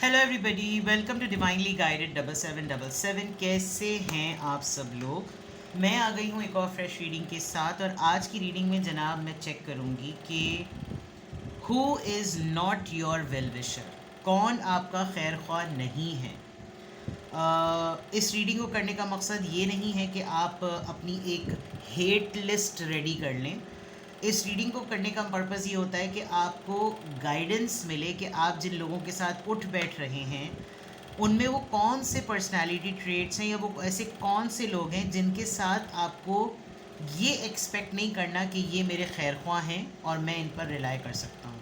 Hello everybody, welcome to divinely guided 7777। कैसे हैं आप सब लोग। मैं आ गई हूँ एक और फ्रेश रीडिंग के साथ, और आज की रीडिंग में जनाब मैं चेक करूँगी कि who is not your well विशर, कौन आपका खैर ख्वाह नहीं है। इस रीडिंग को करने का मकसद ये नहीं है कि आप अपनी एक हेट लिस्ट रेडी कर लें। इस रीडिंग को करने का पर्पज़ ये होता है कि आपको गाइडेंस मिले कि आप जिन लोगों के साथ उठ बैठ रहे हैं उनमें वो कौन से पर्सनालिटी ट्रेट्स हैं, या वो ऐसे कौन से लोग हैं जिनके साथ आपको ये एक्सपेक्ट नहीं करना कि ये मेरे खैर ख्वाह हैं और मैं इन पर रिलाई कर सकता हूँ।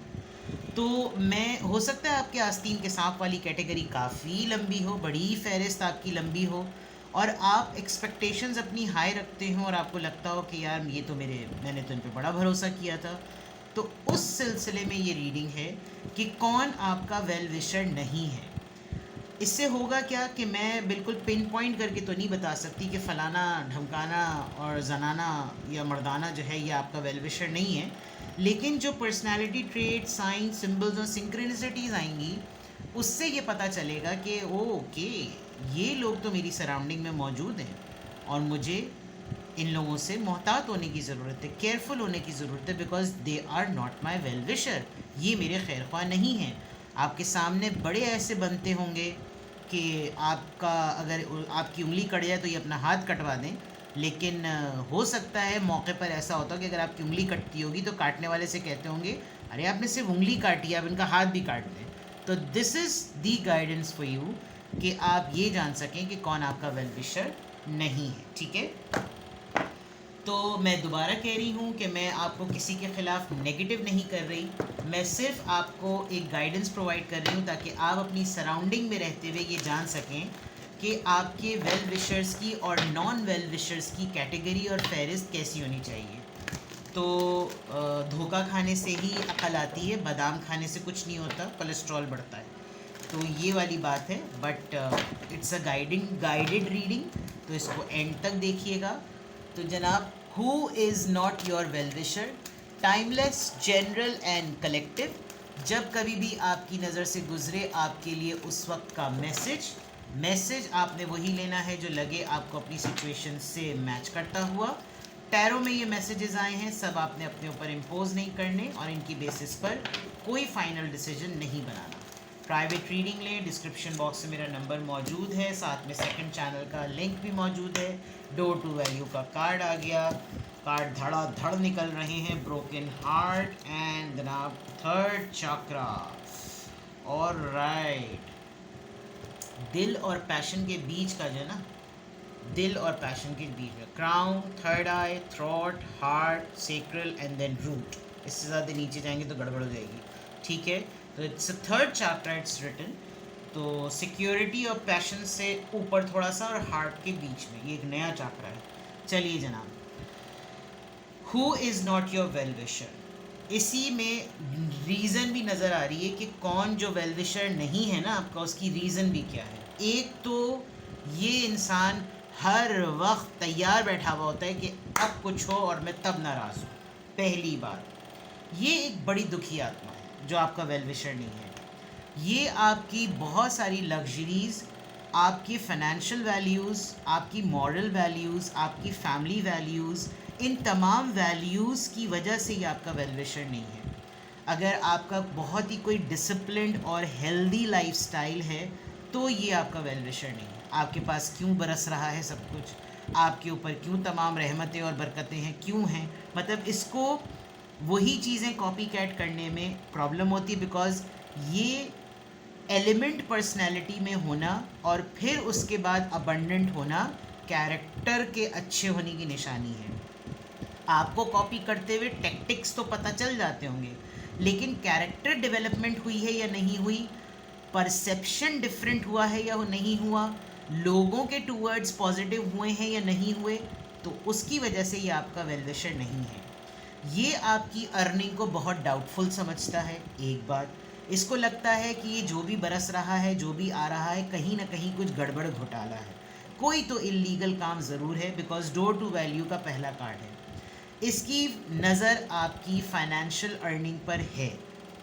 तो मैं, हो सकता है आपके आस्तीन के सांप वाली कैटेगरी काफ़ी लंबी हो, बड़ी फ़हरिस्त आपकी लंबी हो, और आप एक्सपेक्टेशंस अपनी हाई रखते हो और आपको लगता हो कि यार ये तो मैंने तो इन पे बड़ा भरोसा किया था। तो उस सिलसिले में ये रीडिंग है कि कौन आपका वेल विशर नहीं है। इससे होगा क्या कि मैं बिल्कुल पिन पॉइंट करके तो नहीं बता सकती कि फ़लाना ढमकाना और जनाना या मर्दाना जो है ये आपका वेल विशर नहीं है, लेकिन जो पर्सनालिटी ट्रेट, साइन, सिंबल्स और सिंक्रोनिसिटीज़ आएंगी उससे ये पता चलेगा कि ओके, ये लोग तो मेरी सराउंडिंग में मौजूद हैं और मुझे इन लोगों से मोहतात होने की ज़रूरत है, केयरफुल होने की ज़रूरत है, because they are not my well wisher. ये मेरे खैर ख्वाह नहीं हैं। आपके सामने बड़े ऐसे बनते होंगे कि आपका, अगर आपकी उंगली कट जाए तो ये अपना हाथ कटवा दें, लेकिन हो सकता है मौके पर ऐसा होता कि अगर आपकी उंगली कटती होगी तो काटने वाले से कहते होंगे अरे आपने सिर्फ उंगली काटी, आप इनका हाथ भी काट दें। तो this is the guidance for you कि आप ये जान सकें कि कौन आपका वेल विशर नहीं है। ठीक है, तो मैं दोबारा कह रही हूँ कि मैं आपको किसी के ख़िलाफ़ नेगेटिव नहीं कर रही, मैं सिर्फ आपको एक गाइडेंस प्रोवाइड कर रही हूँ ताकि आप अपनी सराउंडिंग में रहते हुए ये जान सकें कि आपके वेल विशर्स की और नॉन वेल विशर्स की कैटेगरी और फहरिस्त कैसी होनी चाहिए। तो धोखा खाने से ही अकल आती है, बादाम खाने से कुछ नहीं होता, कोलेस्ट्रॉल बढ़ता है। तो ये वाली बात है, but it's a guided reading, तो इसको एंड तक देखिएगा। तो जनाब, who is not your well विशर, timeless, general and collective. जब कभी भी आपकी नज़र से गुजरे आपके लिए उस वक्त का मैसेज आपने वही लेना है जो लगे आपको अपनी सिचुएशन से मैच करता हुआ। टैरो में ये मैसेजेस आए हैं, सब आपने अपने ऊपर इम्पोज नहीं करने और इनकी बेसिस पर कोई फाइनल डिसीजन नहीं बनाना। प्राइवेट रीडिंग लें, डिस्क्रिप्शन बॉक्स में मेरा नंबर मौजूद है, साथ में सेकंड चैनल का लिंक भी मौजूद है। डोर टू वैल्यू का कार्ड आ गया, कार्ड धड़ाधड़ निकल रहे हैं, ब्रोकन हार्ट एंड जनाब थर्ड चक्रा। और राइट, दिल और पैशन के बीच का जो ना, दिल और पैशन के बीच में crown, third eye, throat, heart, sacral and then root. इससे ज़्यादा नीचे जाएंगे तो गड़बड़ हो जाएगी। ठीक है, तो it's a third chapter, it's written. तो सिक्योरिटी और पैशन से ऊपर थोड़ा सा और हार्ट के बीच में ये एक नया चैप्टर है। चलिए जनाब, who is not your well विशर, इसी में रीज़न भी नज़र आ रही है कि कौन जो वेल विशर नहीं है ना आपका, उसकी रीज़न भी क्या है। एक तो ये इंसान हर वक्त तैयार बैठा हुआ होता है कि अब कुछ हो और मैं तब नाराज़ हूँ। पहली बात, ये एक बड़ी दुखी आत्मा है जो आपका वेल विशर नहीं है। ये आपकी बहुत सारी लग्जरीज़, आपकी फाइनेंशियल वैल्यूज़, आपकी मॉरल वैल्यूज़, आपकी फैमिली वैल्यूज़, इन तमाम वैल्यूज़ की वजह से ये आपका वेल विशर नहीं है। अगर आपका बहुत ही कोई डिसिप्लिन्ड और हेल्दी लाइफस्टाइल है तो ये आपका वेल विशर नहीं है। आपके पास क्यों बरस रहा है सब कुछ, आपके ऊपर क्यों तमाम रहमतें और बरकतें हैं, क्यों हैं, मतलब इसको वही चीज़ें कॉपी कैट करने में प्रॉब्लम होती है, बिकॉज ये एलिमेंट पर्सनैलिटी में होना और फिर उसके बाद अबंडेंट होना कैरेक्टर के अच्छे होने की निशानी है। आपको कॉपी करते हुए टैक्टिक्स तो पता चल जाते होंगे, लेकिन कैरेक्टर डेवलपमेंट हुई है या नहीं हुई, परसेप्शन डिफरेंट हुआ है या नहीं हुआ, लोगों के टूवर्ड्स पॉजिटिव हुए हैं या नहीं हुए, तो उसकी वजह से ये आपका वेल विशर नहीं है। ये आपकी अर्निंग को बहुत डाउटफुल समझता है। एक बात, इसको लगता है कि ये जो भी बरस रहा है, जो भी आ रहा है, कहीं ना कहीं कुछ गड़बड़ घोटाला है, कोई तो इलीगल काम ज़रूर है, बिकॉज डोर टू वैल्यू का पहला कार्ड है। इसकी नज़र आपकी फाइनेंशियल अर्निंग पर है,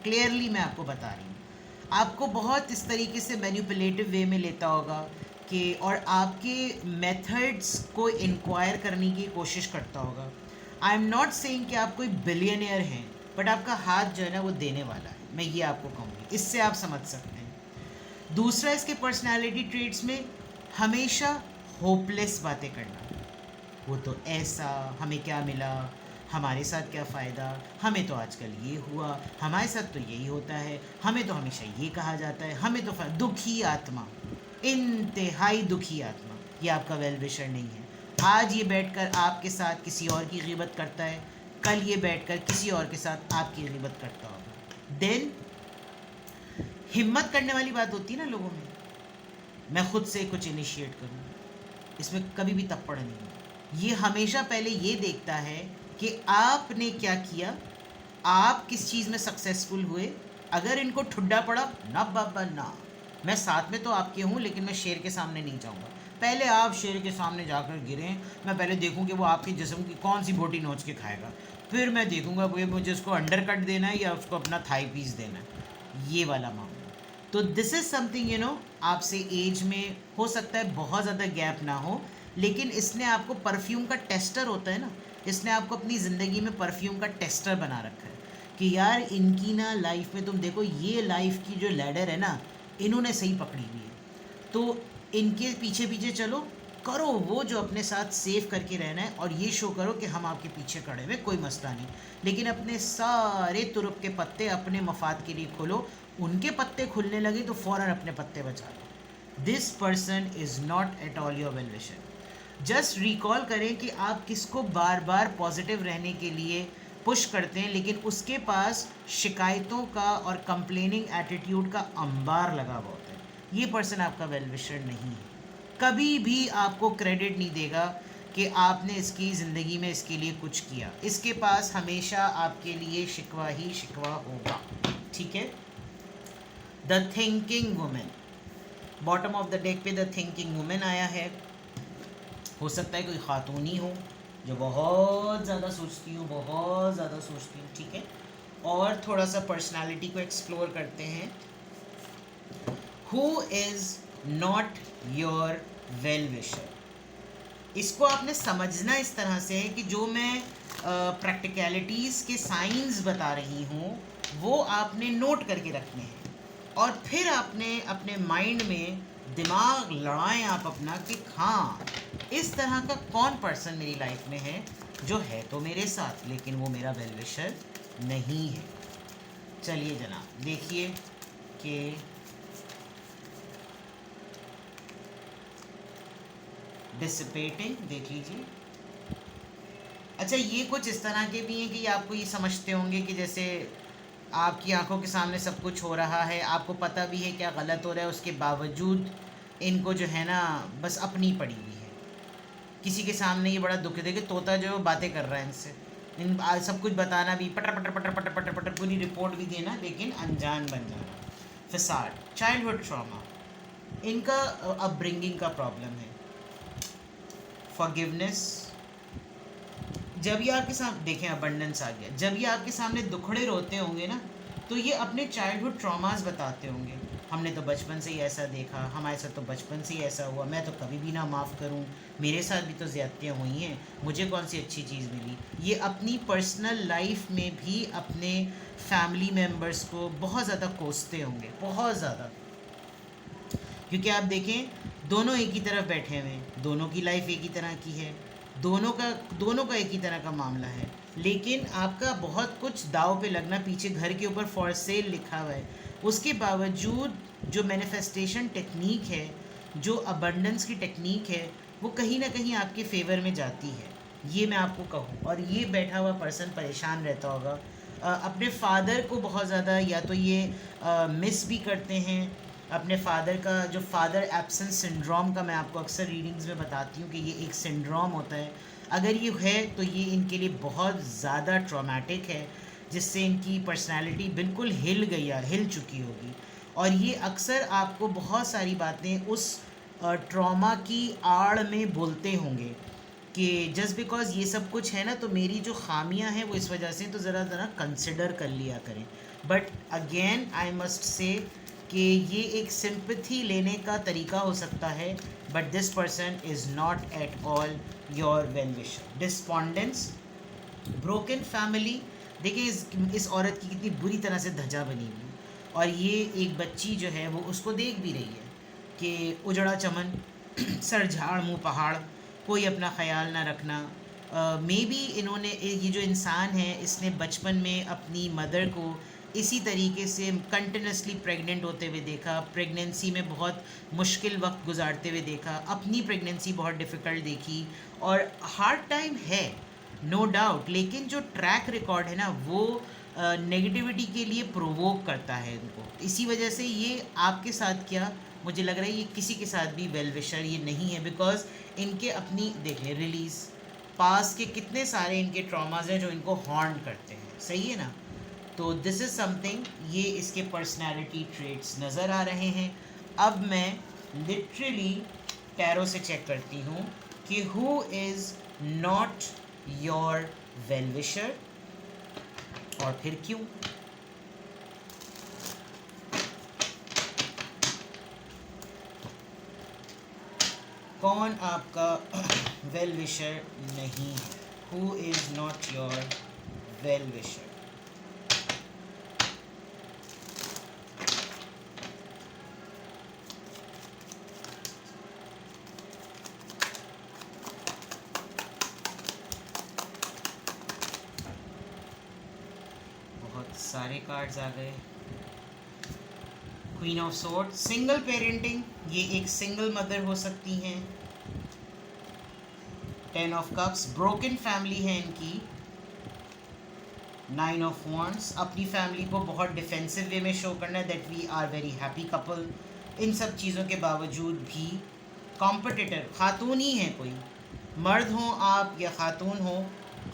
क्लियरली मैं आपको बता रही हूँ। आपको बहुत इस तरीके से मैनिपुलेटिव वे में लेता होगा कि, और आपके मेथड्स को इंक्वायर करने की कोशिश करता होगा। आई एम नॉट सेइंग कि आप कोई बिलियनियर हैं, बट आपका हाथ जो है ना वो देने वाला है, मैं ये आपको कहूँगी, इससे आप समझ सकते हैं। दूसरा, इसके पर्सनालिटी ट्रेट्स में हमेशा होपलेस बातें करना। वो तो ऐसा, हमें क्या मिला, हमारे साथ क्या फ़ायदा, हमें तो आजकल ये हुआ, हमारे साथ तो यही होता है, हमें तो हमेशा ये कहा जाता है, हमें तो दुखी आत्मा, इंतहाई दुखी आत्मा। ये आपका वेल विशर नहीं है। आज ये बैठकर आपके साथ किसी और की ग़ीबत करता है, कल ये बैठकर किसी और के साथ आपकी ग़ीबत करता होगा। देन हिम्मत करने वाली बात होती है ना लोगों में, मैं खुद से कुछ इनिशिएट करूँ, इसमें कभी भी तप्पड़ नहीं है। ये हमेशा पहले ये देखता है कि आपने क्या किया, आप किस चीज़ में सक्सेसफुल हुए। अगर इनको ठुड्डा पड़ा ना बाबा ना, मैं साथ में तो आपके हूँ लेकिन मैं शेर के सामने नहीं जाऊँगा। पहले आप शेर के सामने जाकर गिरें, मैं पहले देखूँ कि वो आपके जिस्म की कौन सी बोटी नोच के खाएगा, फिर मैं देखूँगा कि मुझे उसको अंडर कट देना है या उसको अपना थाई पीस देना है, ये वाला मामला। तो this is something, you know, आपसे एज में हो सकता है बहुत ज़्यादा गैप ना हो, लेकिन इसने आपको परफ्यूम का टेस्टर होता है ना, इसने आपको अपनी ज़िंदगी में परफ्यूम का टेस्टर बना रखा है कि यार इनकी ना लाइफ में तुम देखो, ये लाइफ की जो लैडर है ना, इन्होंने सही पकड़ी हुई है, तो इनके पीछे पीछे चलो, करो वो जो अपने साथ सेव करके रहना है, और ये शो करो कि हम आपके पीछे खड़े हुए, कोई मसला नहीं, लेकिन अपने सारे तुरुप के पत्ते अपने मफाद के लिए खोलो। उनके पत्ते खुलने लगे तो फ़ौरन अपने पत्ते बचा लो। This person is not at all your well wisher. Just recall करें कि आप किसको बार बार पॉजिटिव रहने के लिए पुश करते हैं, लेकिन उसके पास शिकायतों का और कंप्लेनिंग एटीट्यूड का अंबार लगा हुआ होता है। ये पर्सन आपका वेल विशर नहीं है, कभी भी आपको क्रेडिट नहीं देगा कि आपने इसकी ज़िंदगी में इसके लिए कुछ किया। इसके पास हमेशा आपके लिए शिकवा ही शिकवा होगा, ठीक है। The thinking women, bottom of the deck पे द थिंकिंग वुमेन आया है। हो सकता है कोई खातून ही हो जो बहुत ज़्यादा सोचती हो, बहुत ज़्यादा सोचती हो, ठीक है। और थोड़ा सा पर्सनालिटी को एक्सप्लोर करते हैं। Who is not your well विशर, इसको आपने समझना इस तरह से है कि जो मैं प्रैक्टिकलिटीज़ के साइंस बता रही हूँ वो आपने नोट करके रखने हैं, और फिर आपने अपने माइंड में दिमाग लड़ाएं आप अपना कि हाँ, इस तरह का कौन पर्सन मेरी लाइफ में है जो है तो मेरे साथ, लेकिन वो मेरा वेल विशर नहीं है। चलिए जनाब देखिए कि डिसिपेटिंग, देख लीजिए। अच्छा, ये कुछ इस तरह के भी हैं कि आपको ये समझते होंगे कि जैसे आपकी आंखों के सामने सब कुछ हो रहा है, आपको पता भी है क्या गलत हो रहा है, उसके बावजूद इनको जो है ना बस अपनी पड़ी हुई है। किसी के सामने ये बड़ा दुख है कि तोता जो है बातें कर रहा है इनसे, इन सब कुछ बताना भी, पटर पटर पटर पटर पटर पटर पूरी रिपोर्ट भी देना, लेकिन अनजान बन जाना। फसाड, चाइल्डहुड ट्रॉमा, इनका अपब्रिंगिंग का प्रॉब्लम है। फॉरगिवनेस, जब ये आपके सामने देखें, अबंडेंस आ गया, जब ये आपके सामने दुखड़े रोते होंगे ना, तो ये अपने चाइल्डहुड ट्रॉमास बताते होंगे। हमने तो बचपन से ही ऐसा देखा, हमारे साथ तो बचपन से ही ऐसा हुआ, मैं तो कभी भी ना माफ़ करूं, मेरे साथ भी तो ज़्यादतियाँ हुई हैं, मुझे कौन सी अच्छी चीज़ मिली। ये अपनी पर्सनल लाइफ में भी अपने फैमिली मेम्बर्स को बहुत ज़्यादा कोसते होंगे, बहुत ज़्यादा, क्योंकि आप देखें दोनों एक ही तरफ बैठे हुए हैं, दोनों की लाइफ एक ही तरह की है, दोनों का एक ही तरह का मामला है, लेकिन आपका बहुत कुछ दाव पे लगना, पीछे घर के ऊपर फॉर सेल लिखा हुआ है, उसके बावजूद जो मैनिफेस्टेशन टेक्निक है, जो अबंडेंस की टेक्निक है, वो कहीं ना कहीं आपके फेवर में जाती है, ये मैं आपको कहूँ। और ये बैठा हुआ पर्सन परेशान रहता होगा, अपने फादर को बहुत ज़्यादा, या तो ये मिस भी करते हैं अपने फादर का, जो फादर एब्सेंस सिंड्रोम का मैं आपको अक्सर रीडिंग्स में बताती हूँ कि ये एक सिंड्रोम होता है। अगर ये है तो ये इनके लिए बहुत ज़्यादा ट्रॉमेटिक है, जिससे इनकी पर्सनालिटी बिल्कुल हिल चुकी होगी। और ये अक्सर आपको बहुत सारी बातें उस ट्रॉमा की आड़ में बोलते होंगे कि जस्ट बिकॉज ये सब कुछ है ना, तो मेरी जो खामियां हैं वो इस वजह से, तो ज़रा कंसिडर कर लिया करें। But again I must say कि ये एक सिंपैथी लेने का तरीका हो सकता है, but this person is not at all your well विशर। Despondence, broken family. देखिए इस औरत की कितनी बुरी तरह से धजा बनी हुई है, और ये एक बच्ची जो है वो उसको देख भी रही है कि उजड़ा चमन सर झाड़ मुँह पहाड़, कोई अपना ख्याल ना रखना। मे बी इन्होंने ये जो इंसान है इसने बचपन में अपनी मदर को इसी तरीके से कंटिन्यूसली प्रेग्नेंट होते हुए देखा, प्रेगनेंसी में बहुत मुश्किल वक्त गुजारते हुए देखा, अपनी प्रेगनेंसी बहुत डिफ़िकल्ट देखी, और हार्ड टाइम है नो डाउट, लेकिन जो ट्रैक रिकॉर्ड है ना वो नेगेटिविटी के लिए प्रोवोक करता है इनको। इसी वजह से ये आपके साथ क्या, मुझे लग रहा है ये किसी के साथ भी वेल विशर ये नहीं है, बिकॉज इनके अपनी देखिए रिलीज़ पास के कितने सारे इनके ट्रॉमाज हैं जो इनको हॉर्न करते हैं, सही है ना। तो दिस इज़ समथिंग, ये इसके पर्सनालिटी ट्रेट्स नज़र आ रहे हैं। अब मैं लिटरली टैरो से चेक करती हूँ कि who is not your well wisher, और फिर क्यों। कौन आपका वेल विशर नहीं है, who is not your well wisher. बहुत सारे कार्ड्स आ गए। Queen of sword, single parenting, ये एक सिंगल मदर हो सकती हैं। Ten of cups, broken family है इनकी। नाइन ऑफ वॉन्ड्स, अपनी फैमिली को बहुत डिफेंसिव वे में शो करना है that we are very happy couple. इन सब चीज़ों के बावजूद भी कॉम्पिटिटर, खातून ही है कोई, मर्द हो आप या खातून हो,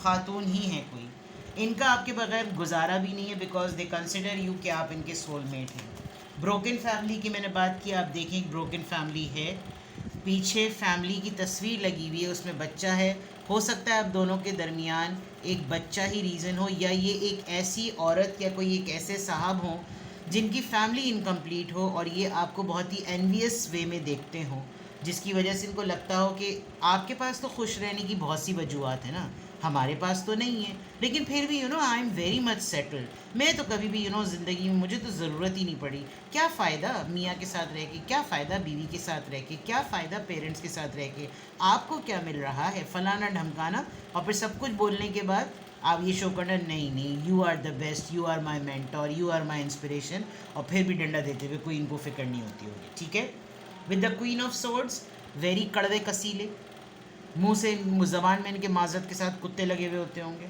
खातून ही है कोई, इनका आपके बगैर गुजारा भी नहीं है, बिकॉज दे कंसिडर यू कि आप इनके सोलमेट हैं। ब्रोकन फैमिली की मैंने बात की, आप देखें ब्रोकन फैमिली है, पीछे फैमिली की तस्वीर लगी हुई है, उसमें बच्चा है। हो सकता है आप दोनों के दरमियान एक बच्चा ही रीज़न हो, या ये एक ऐसी औरत या कोई एक ऐसे साहब हों जिनकी फैमिली इनकम्प्लीट हो और ये आपको बहुत ही एनवियस वे में देखते हों, जिसकी वजह से इनको लगता हो कि आपके पास तो खुश रहने की बहुत सी वजूहत है ना, हमारे पास तो नहीं है, लेकिन फिर भी I am very much settled, मैं तो कभी भी ज़िंदगी में मुझे तो ज़रूरत ही नहीं पड़ी। क्या फ़ायदा मियाँ के साथ रह के, क्या फ़ायदा बीवी के साथ रह के, क्या फ़ायदा पेरेंट्स के साथ रह के, आपको क्या मिल रहा है, फलाना ढमकाना, और फिर सब कुछ बोलने के बाद आप ये शो करना नहीं नहीं you are the best, you are my mentor, you are my inspiration, और फिर भी डंडा देते हुए कोई इनको फिक्र नहीं होती होगी, ठीक है। With the queen of swords, very कड़वे कसीले, मुंह से ज़बान में इनके माजरत के साथ कुत्ते लगे हुए होते होंगे।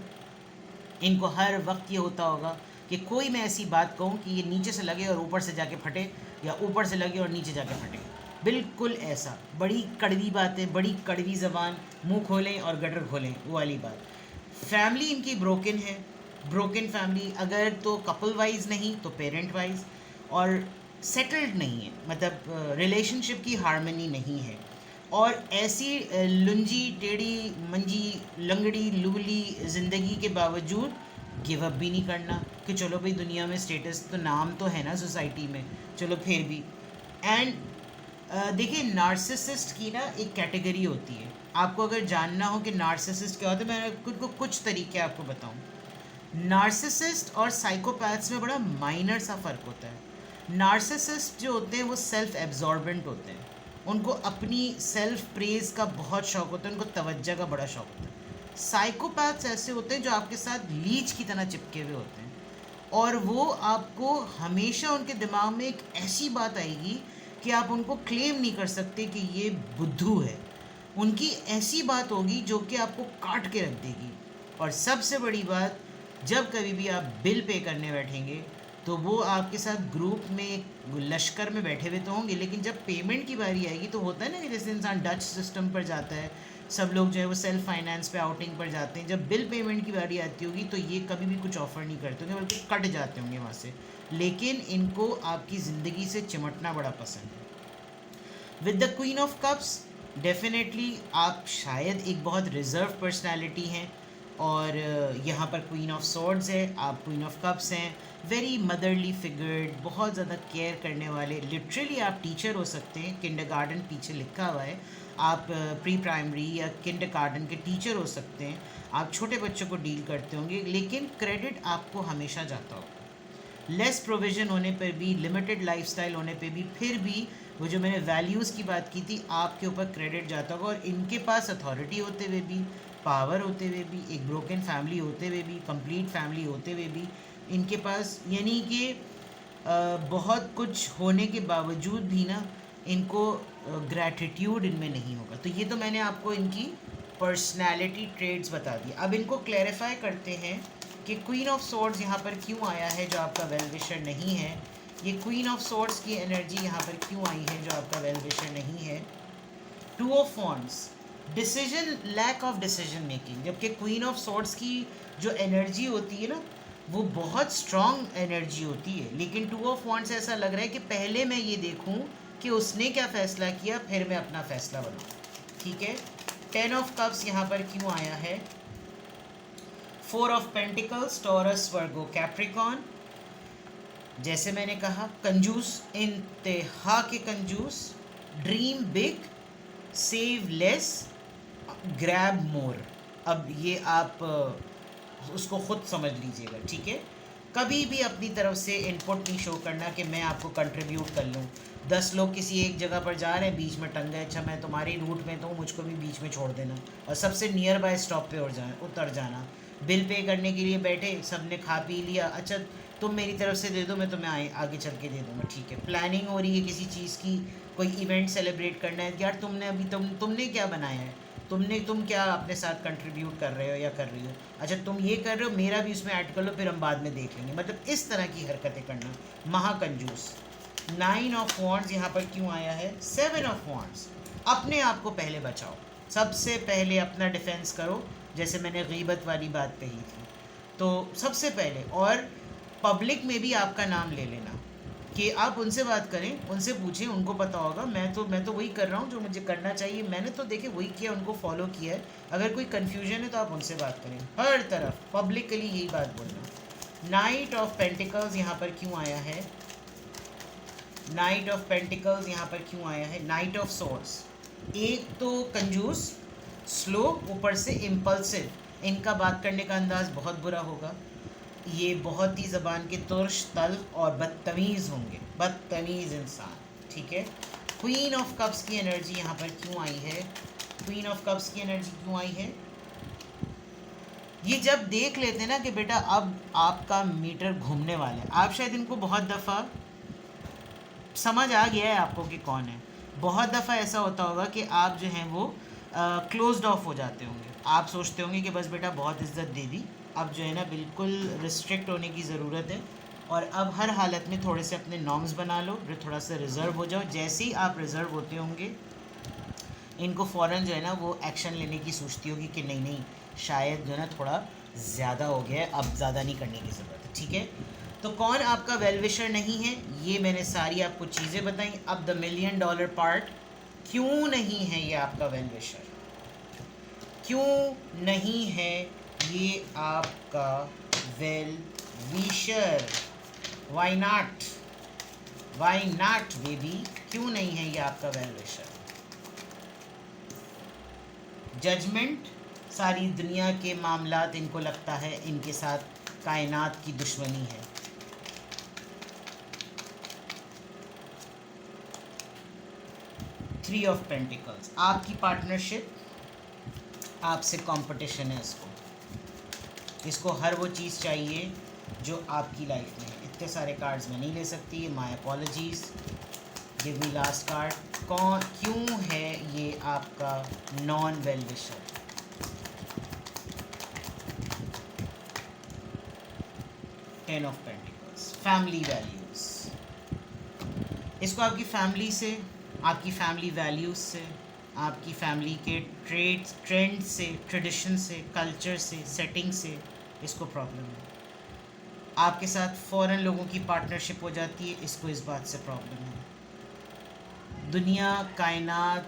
इनको हर वक्त ये होता होगा कि कोई मैं ऐसी बात कहूँ कि ये नीचे से लगे और ऊपर से जाके फटे, या ऊपर से लगे और नीचे जाके फटे, बिल्कुल ऐसा। बड़ी कड़वी बातें, बड़ी कड़वी ज़बान, मुंह खोलें और गटर खोलें, वो वाली बात। फैमिली इनकी ब्रोकन है, ब्रोकन फैमिली, अगर तो कपल वाइज नहीं तो पेरेंट वाइज, और सेटल्ड नहीं है, मतलब रिलेशनशिप की हार्मनी नहीं है, और ऐसी लुंजी टेढ़ी मंजी लंगड़ी लूली ज़िंदगी के बावजूद गिव अप भी नहीं करना कि चलो भाई दुनिया में स्टेटस तो नाम तो है ना सोसाइटी में, चलो फिर भी। एंड देखिए नार्सिसिस्ट की ना एक कैटेगरी होती है, आपको अगर जानना हो कि नार्सिसिस्ट क्या होता है, मैं खुद को कुछ तरीके आपको बताऊं। नार्सिसिस्ट और साइकोपैथ्स में बड़ा माइनर सा फ़र्क होता है। नार्सिसिस्ट जो होते हैं वो सेल्फ एब्जॉर्बेंट होते हैं, उनको अपनी सेल्फ प्रेज़ का बहुत शौक़ होता है, उनको तवज्जो का बड़ा शौक़ होता है। साइकोपैथ्स ऐसे होते हैं जो आपके साथ लीच की तरह चिपके हुए होते हैं, और वो आपको हमेशा उनके दिमाग में एक ऐसी बात आएगी कि आप उनको क्लेम नहीं कर सकते कि ये बुद्धू है। उनकी ऐसी बात होगी जो कि आपको काट के रख देगी। और सबसे बड़ी बात, जब कभी भी आप बिल पे करने बैठेंगे तो वो आपके साथ ग्रुप में लश्कर में बैठे हुए तो होंगे, लेकिन जब पेमेंट की बारी आएगी तो होता है ना कि जैसे इंसान डच सिस्टम पर जाता है, सब लोग जो है वो सेल्फ फाइनेंस पे आउटिंग पर जाते हैं, जब बिल पेमेंट की बारी आती होगी तो ये कभी भी कुछ ऑफ़र नहीं करते होंगे, बल्कि कट जाते होंगे वहाँ से। लेकिन इनको आपकी ज़िंदगी से चिमटना बड़ा पसंद है। With the queen of cups, definitely आप शायद एक बहुत रिजर्व पर्सनालिटी हैं, और यहाँ पर क्वीन ऑफ सॉर्ड्स है, आप क्वीन ऑफ कप्स हैं, वेरी मदरली फिगर्ड, बहुत ज़्यादा केयर करने वाले, लिटरली आप टीचर हो सकते हैं, किंडरगार्टन पीछे लिखा हुआ है, आप प्री प्राइमरी या किंडरगार्टन के टीचर हो सकते हैं, आप छोटे बच्चों को डील करते होंगे, लेकिन क्रेडिट आपको हमेशा जाता होगा। लेस प्रोविज़न होने पर भी, लिमिटेड लाइफस्टाइल होने पे भी, फिर भी वो जो मैंने वैल्यूज़ की बात की थी, आपके ऊपर क्रेडिट जाता होगा। और इनके पास अथॉरिटी होते हुए भी, पावर होते हुए भी, एक ब्रोकन फैमिली होते हुए भी, कंप्लीट फैमिली होते हुए भी, इनके पास यानी कि बहुत कुछ होने के बावजूद भी ना इनको ग्रैटिट्यूड इनमें नहीं होगा। तो ये तो मैंने आपको इनकी पर्सनैलिटी ट्रेड्स बता दिए। अब इनको क्लैरिफाई करते हैं कि क्वीन ऑफ सॉर्ड्स यहाँ पर क्यों आया है जो आपका वेल विशर नहीं है, ये क्वीन ऑफ सॉर्ड्स की एनर्जी यहाँ पर क्यों आई है जो आपका वेल विशर नहीं है। Two of wands, decision, lack of decision making, जबकि क्वीन ऑफ सॉर्ड्स की जो एनर्जी होती है ना वो बहुत स्ट्रॉन्ग एनर्जी होती है, लेकिन टू ऑफ वॉन्ड्स ऐसा लग रहा है कि पहले मैं ये देखूं कि उसने क्या फ़ैसला किया फिर मैं अपना फ़ैसला बनाऊं। ठीक है, टेन ऑफ कप्स यहाँ पर क्यों आया है, four of pentacles, Taurus, Virgo, Capricorn. जैसे मैंने कहा, कंजूस, इंतहा के कंजूस, dream big, save less, grab more. अब ये आप उसको ख़ुद समझ लीजिएगा। ठीक है, कभी भी अपनी तरफ से इनपुट नहीं शो करना कि मैं आपको कंट्रीब्यूट कर लूँ। 10 लोग किसी एक जगह पर जा रहे हैं, बीच में टंग गए, अच्छा मैं तुम्हारी रूट में तो हूँ, मुझको भी बीच में छोड़ देना, और सबसे नियर बाय स्टॉप पे उतर जाना। बिल पे करने के लिए बैठे, सब ने खा पी लिया, अच्छा तुम मेरी तरफ से दे दो, मैं तुम्हें आगे चल के दे दूँगा। ठीक है, प्लानिंग हो रही है किसी चीज़ की, कोई इवेंट सेलिब्रेट करना है, यार तुमने अभी तुमने क्या बनाया है, तुम क्या अपने साथ कंट्रीब्यूट कर रहे हो या कर रही हो, अच्छा तुम ये कर रहे हो, मेरा भी उसमें ऐड कर लो, फिर हम बाद में देख लेंगे। मतलब इस तरह की हरकतें करना, महाकंजूस। नाइन ऑफ वॉन्ड्स यहाँ पर क्यों आया है, सेवन ऑफ वॉन्ड्स, अपने आप को पहले बचाओ, सबसे पहले अपना डिफेंस करो, जैसे मैंने गीबत वाली बात कही थी, तो सबसे पहले। और पब्लिक में भी आपका नाम ले लेना कि आप उनसे बात करें, उनसे पूछें, उनको पता होगा, मैं तो वही कर रहा हूँ जो मुझे करना चाहिए, मैंने तो देखे वही किया, उनको फॉलो किया है। अगर कोई कन्फ्यूजन है तो आप उनसे बात करें, हर तरफ पब्लिकली यही बात बोलना। नाइट ऑफ पेंटिकल्स यहाँ पर क्यों आया है, नाइट ऑफ पेंटिकल्स यहाँ पर क्यों आया है, नाइट ऑफ सॉर्ड्स, एक तो कंजूस, स्लो, ऊपर से इम्पल्सिव, इनका बात करने का अंदाज़ बहुत बुरा होगा, ये बहुत ही ज़बान के तुर्श, तल्ख और बदतमीज़ होंगे, बदतमीज़ इंसान। ठीक है, क्वीन ऑफ कप्स की एनर्जी यहाँ पर क्यों आई है, क्वीन ऑफ कप्स की एनर्जी क्यों आई है, ये जब देख लेते हैं ना कि बेटा अब आपका मीटर घूमने वाला है, आप शायद इनको बहुत दफ़ा समझ आ गया है आपको कि कौन है, बहुत दफ़ा ऐसा होता होगा कि आप जो हैं वो क्लोज्ड ऑफ हो जाते होंगे, आप सोचते होंगे कि बस बेटा बहुत इज्जत दे दी, अब जो है ना बिल्कुल रिस्ट्रिक्ट होने की ज़रूरत है, और अब हर हालत में थोड़े से अपने नॉर्म्स बना लो, थोड़ा सा रिज़र्व हो जाओ। जैसे ही आप रिज़र्व होते होंगे, इनको फ़ौरन जो है ना वो एक्शन लेने की सोचती होगी कि नहीं नहीं, शायद जो है ना थोड़ा ज़्यादा हो गया है, अब ज़्यादा नहीं करने की ज़रूरत है। ठीक है, तो कौन आपका वेल विशर नहीं है, ये मैंने सारी आपको चीज़ें बताई। अब द $1 मिलियन पार्ट, क्यों नहीं है ये आपका वेल विशर, क्यों नहीं है ये आपका well wisher, why not, why not baby, क्यों नहीं है ये आपका वेल विशर। जजमेंट, सारी दुनिया के मामलात इनको लगता है इनके साथ कायनात की दुश्मनी है। थ्री ऑफ पेंटिकल्स, आपकी पार्टनरशिप, आपसे कंपटीशन है, इसको हर वो चीज़ चाहिए जो आपकी लाइफ में है। इतने सारे कार्ड्स मैं नहीं ले सकती, my apologies, give me last card. कौन, क्यों है ये आपका non well wisher, ten of pentacles, family values, इसको आपकी फैमिली से, आपकी फैमिली वैल्यूज़ से, आपकी फैमिली के ट्रेंड से, ट्रेडिशन से, कल्चर से, सेटिंग से इसको प्रॉब्लम है। आपके साथ फ़ौरन लोगों की पार्टनरशिप हो जाती है, इसको इस बात से प्रॉब्लम है। दुनिया, कायनात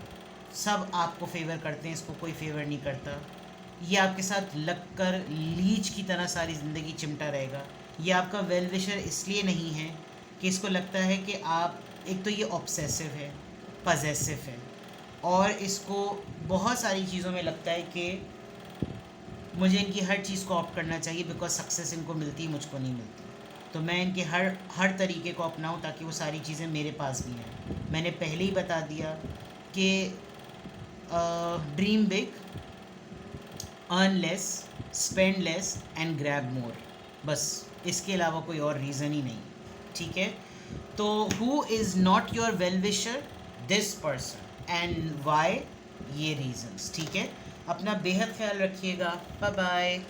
सब आपको फेवर करते हैं, इसको कोई फेवर नहीं करता। ये आपके साथ लगकर लीच की तरह सारी ज़िंदगी चिमटा रहेगा। ये आपका वेल विशर इसलिए नहीं है कि इसको लगता है कि आप, एक तो ये ऑब्सेसिव है, पजेसिव है, और इसको बहुत सारी चीज़ों में लगता है कि मुझे इनकी हर चीज़ को ऑप्ट करना चाहिए बिकॉज सक्सेस इनको मिलती, मुझको नहीं मिलती। तो मैं इनके हर तरीके को अपनाऊं ताकि वो सारी चीज़ें मेरे पास भी आएँ। मैंने पहले ही बता दिया कि dream big, earn less, spend less and grab more. बस इसके अलावा कोई और रीज़न ही नहीं। ठीक है, तो who is not your well wisher? This person. And why? ये रीजंस। ठीक है, अपना बेहद ख्याल रखिएगा। Bye bye.